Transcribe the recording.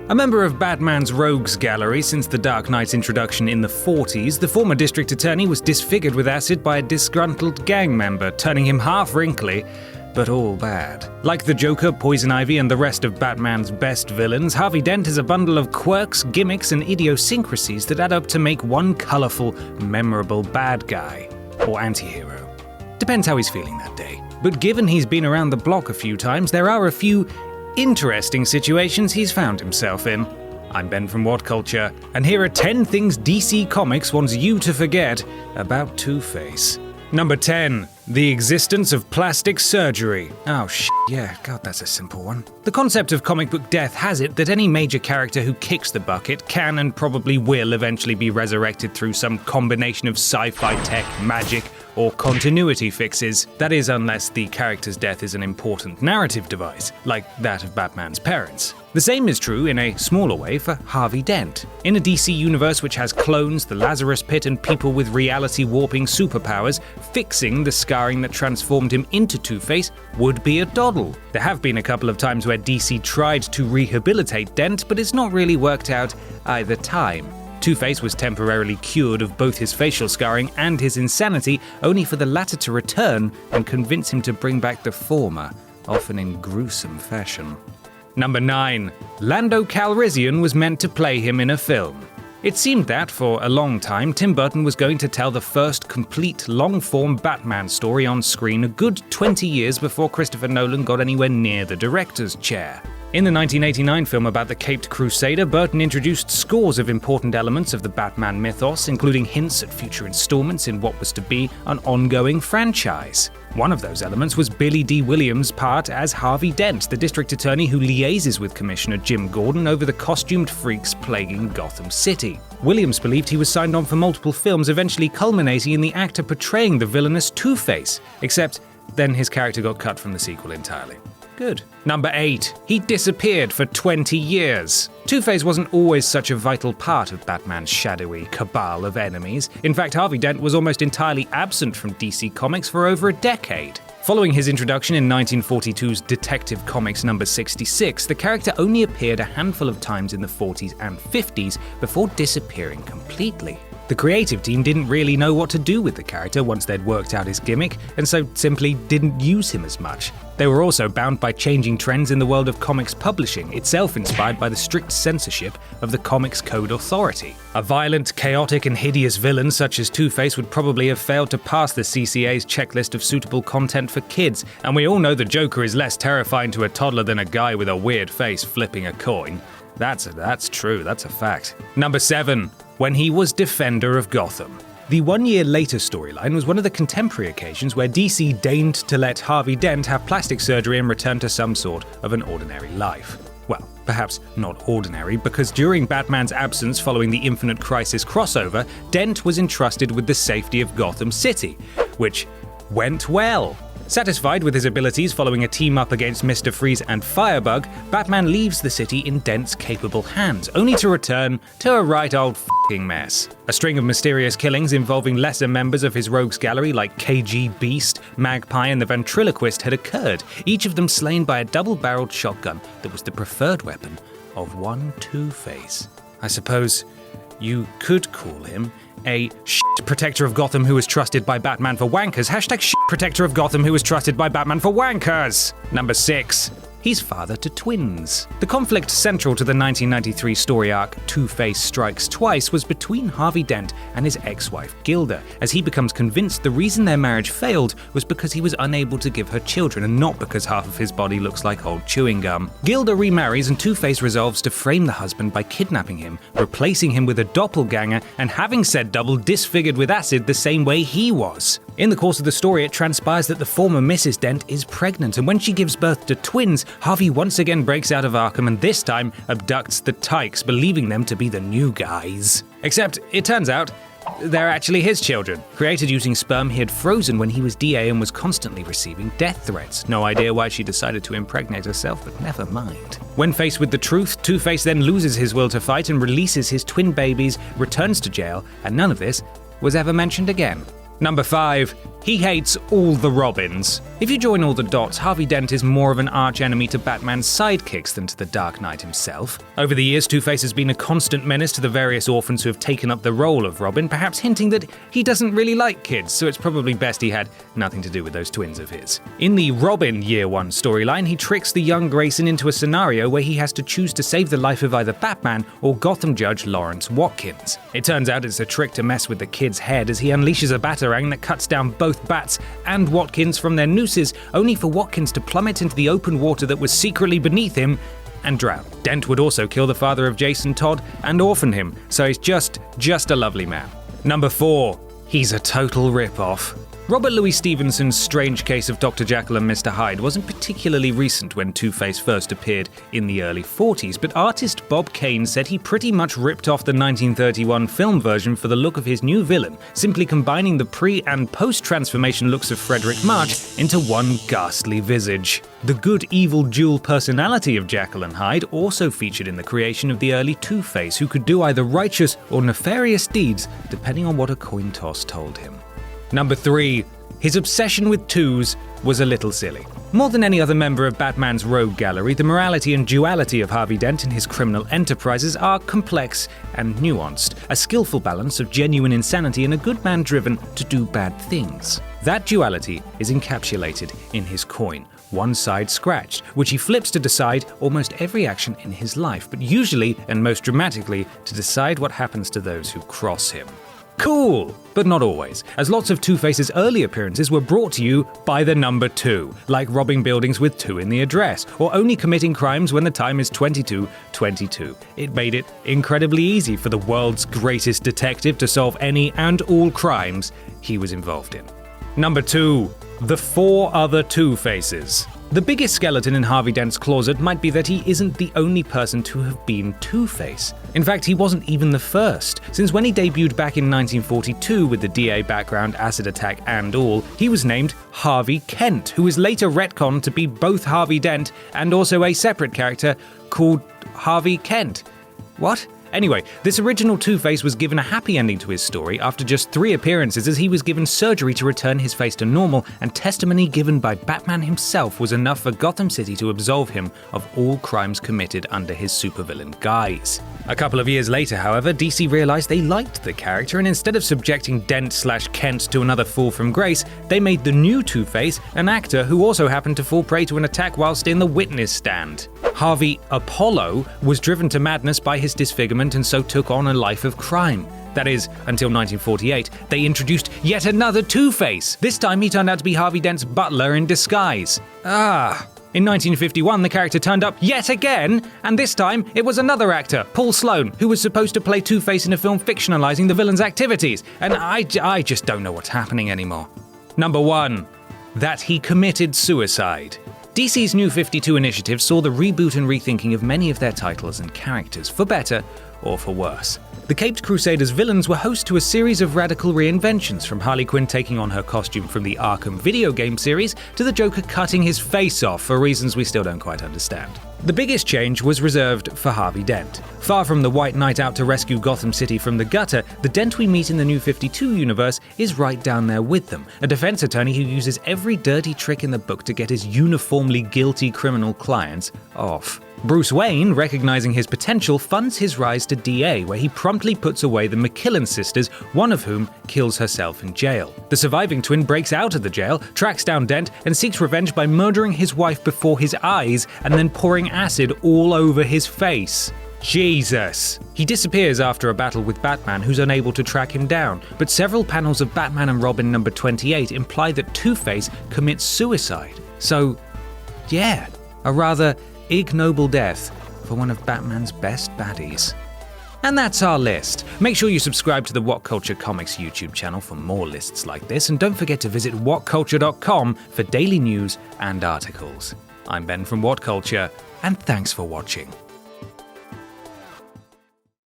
A member of Batman's rogues gallery since the Dark Knight's introduction in the 40s, the former district attorney was disfigured with acid by a disgruntled gang member, turning him half wrinkly, but all bad. Like the Joker, Poison Ivy, and the rest of Batman's best villains, Harvey Dent is a bundle of quirks, gimmicks, and idiosyncrasies that add up to make one colorful, memorable bad guy. Or anti-hero. Depends how he's feeling that day. But given he's been around the block a few times, there are a few interesting situations he's found himself in. I'm Ben from What Culture, and here are 10 things DC Comics wants you to forget about Two-Face. Number 10. The existence of plastic surgery. Oh yeah, God, that's a simple one. The concept of comic book death has it that any major character who kicks the bucket can and probably will eventually be resurrected through some combination of sci-fi tech, magic, or continuity fixes. That is, unless the character's death is an important narrative device, like that of Batman's parents. The same is true in a smaller way for Harvey Dent. In a DC universe which has clones, the Lazarus Pit, and people with reality-warping superpowers, fixing the scarring that transformed him into Two-Face would be a doddle. There have been a couple of times where DC tried to rehabilitate Dent, but it's not really worked out either time. Two-Face was temporarily cured of both his facial scarring and his insanity, only for the latter to return and convince him to bring back the former, often in gruesome fashion. Number 9. Lando Calrissian was meant to play him in a film. It seemed that, for a long time, Tim Burton was going to tell the first complete, long-form Batman story on screen a good 20 years before Christopher Nolan got anywhere near the director's chair. In the 1989 film about the Caped Crusader, Burton introduced scores of important elements of the Batman mythos, including hints at future installments in what was to be an ongoing franchise. One of those elements was Billy D. Williams' part as Harvey Dent, the district attorney who liaises with Commissioner Jim Gordon over the costumed freaks plaguing Gotham City. Williams believed he was signed on for multiple films, eventually culminating in the actor portraying the villainous Two-Face, except then his character got cut from the sequel entirely. Good. Number 8. He disappeared for 20 years. Two-Face wasn't always such a vital part of Batman's shadowy cabal of enemies. In fact, Harvey Dent was almost entirely absent from DC Comics for over a decade. Following his introduction in 1942's Detective Comics number 66, the character only appeared a handful of times in the 40s and 50s before disappearing completely. The creative team didn't really know what to do with the character once they'd worked out his gimmick, and so simply didn't use him as much. They were also bound by changing trends in the world of comics publishing, itself inspired by the strict censorship of the Comics Code Authority. A violent, chaotic, and hideous villain such as Two-Face would probably have failed to pass the CCA's checklist of suitable content for kids, and we all know the Joker is less terrifying to a toddler than a guy with a weird face flipping a coin. That's true, that's a fact. Number 7. When he was Defender of Gotham. The 1 year later storyline was one of the contemporary occasions where DC deigned to let Harvey Dent have plastic surgery and return to some sort of an ordinary life. Well, perhaps not ordinary, because during Batman's absence following the Infinite Crisis crossover, Dent was entrusted with the safety of Gotham City, which went well. Satisfied with his abilities following a team-up against Mr. Freeze and Firebug, Batman leaves the city in Dent's capable hands, only to return to a right old f***ing mess. A string of mysterious killings involving lesser members of his rogues gallery like KG Beast, Magpie, and the Ventriloquist had occurred, each of them slain by a double-barreled shotgun that was the preferred weapon of Two-Face. I suppose you could call him a protector of Gotham who was trusted by Batman for wankers. # protector of Gotham who was trusted by Batman for wankers. Number 6. He's father to twins. The conflict central to the 1993 story arc Two-Face Strikes Twice was between Harvey Dent and his ex-wife Gilda, as he becomes convinced the reason their marriage failed was because he was unable to give her children and not because half of his body looks like old chewing gum. Gilda remarries and Two-Face resolves to frame the husband by kidnapping him, replacing him with a doppelganger, and having said double disfigured with acid the same way he was. In the course of the story, it transpires that the former Mrs. Dent is pregnant, and when she gives birth to twins, Harvey once again breaks out of Arkham and this time abducts the Tykes, believing them to be the new guys. Except, it turns out, they're actually his children, created using sperm he had frozen when he was DA and was constantly receiving death threats. No idea why she decided to impregnate herself, but never mind. When faced with the truth, Two-Face then loses his will to fight and releases his twin babies, returns to jail, and none of this was ever mentioned again. Number 5. He hates all the Robins. If you join all the dots, Harvey Dent is more of an arch-enemy to Batman's sidekicks than to the Dark Knight himself. Over the years, Two-Face has been a constant menace to the various orphans who have taken up the role of Robin, perhaps hinting that he doesn't really like kids, so it's probably best he had nothing to do with those twins of his. In the Robin Year One storyline, he tricks the young Grayson into a scenario where he has to choose to save the life of either Batman or Gotham Judge Lawrence Watkins. It turns out it's a trick to mess with the kid's head as he unleashes a batarang that cuts down both Bats and Watkins from their nooses, only for Watkins to plummet into the open water that was secretly beneath him and drown. Dent would also kill the father of Jason Todd and orphan him, so he's just a lovely man. Number 4. He's a total rip-off. Robert Louis Stevenson's strange case of Dr. Jekyll and Mr. Hyde wasn't particularly recent when Two-Face first appeared in the early 40s, but artist Bob Kane said he pretty much ripped off the 1931 film version for the look of his new villain, simply combining the pre- and post-transformation looks of Frederick March into one ghastly visage. The good-evil dual personality of Jekyll and Hyde also featured in the creation of the early Two-Face, who could do either righteous or nefarious deeds, depending on what a coin toss told him. Number 3. His obsession with twos was a little silly. More than any other member of Batman's rogue gallery, the morality and duality of Harvey Dent and his criminal enterprises are complex and nuanced, a skillful balance of genuine insanity and a good man driven to do bad things. That duality is encapsulated in his coin, one side scratched, which he flips to decide almost every action in his life, but usually and most dramatically to decide what happens to those who cross him. Cool! But not always, as lots of Two-Face's early appearances were brought to you by the number 2, like robbing buildings with 2 in the address, or only committing crimes when the time is 22:22. It made it incredibly easy for the world's greatest detective to solve any and all crimes he was involved in. Number 2. The 4 other Two-Faces. The biggest skeleton in Harvey Dent's closet might be that he isn't the only person to have been Two-Face. In fact, he wasn't even the first, since when he debuted back in 1942 with the DA background, acid attack and all, he was named Harvey Kent, who was later retconned to be both Harvey Dent and also a separate character called Harvey Kent. What? Anyway, this original Two-Face was given a happy ending to his story after just 3 appearances, as he was given surgery to return his face to normal, and testimony given by Batman himself was enough for Gotham City to absolve him of all crimes committed under his supervillain guise. A couple of years later, however, DC realized they liked the character, and instead of subjecting Dent/Kent to another fall from grace, they made the new Two-Face an actor who also happened to fall prey to an attack whilst in the witness stand. Harvey Apollo was driven to madness by his disfigurement and so took on a life of crime. That is, until 1948, they introduced yet another Two-Face. This time he turned out to be Harvey Dent's butler in disguise. In 1951, the character turned up yet again, and this time it was another actor, Paul Sloan, who was supposed to play Two-Face in a film fictionalizing the villain's activities, and I just don't know what's happening anymore. Number 1. That he committed suicide. DC's New 52 initiative saw the reboot and rethinking of many of their titles and characters, for better or for worse. The Caped Crusaders villains were host to a series of radical reinventions, from Harley Quinn taking on her costume from the Arkham video game series to the Joker cutting his face off for reasons we still don't quite understand. The biggest change was reserved for Harvey Dent. Far from the White Knight out to rescue Gotham City from the gutter, the Dent we meet in the New 52 universe is right down there with them, a defense attorney who uses every dirty trick in the book to get his uniformly guilty criminal clients off. Bruce Wayne, recognizing his potential, funds his rise to DA, where he promptly puts away the McKillen sisters, one of whom kills herself in jail. The surviving twin breaks out of the jail, tracks down Dent, and seeks revenge by murdering his wife before his eyes and then pouring acid all over his face. Jesus! He disappears after a battle with Batman, who's unable to track him down, but several panels of Batman and Robin number 28 imply that Two-Face commits suicide. So, yeah, a rather ignoble death for one of Batman's best baddies. And that's our list. Make sure you subscribe to the What Culture Comics YouTube channel for more lists like this, and don't forget to visit whatculture.com for daily news and articles. I'm Ben from What Culture, and thanks for watching.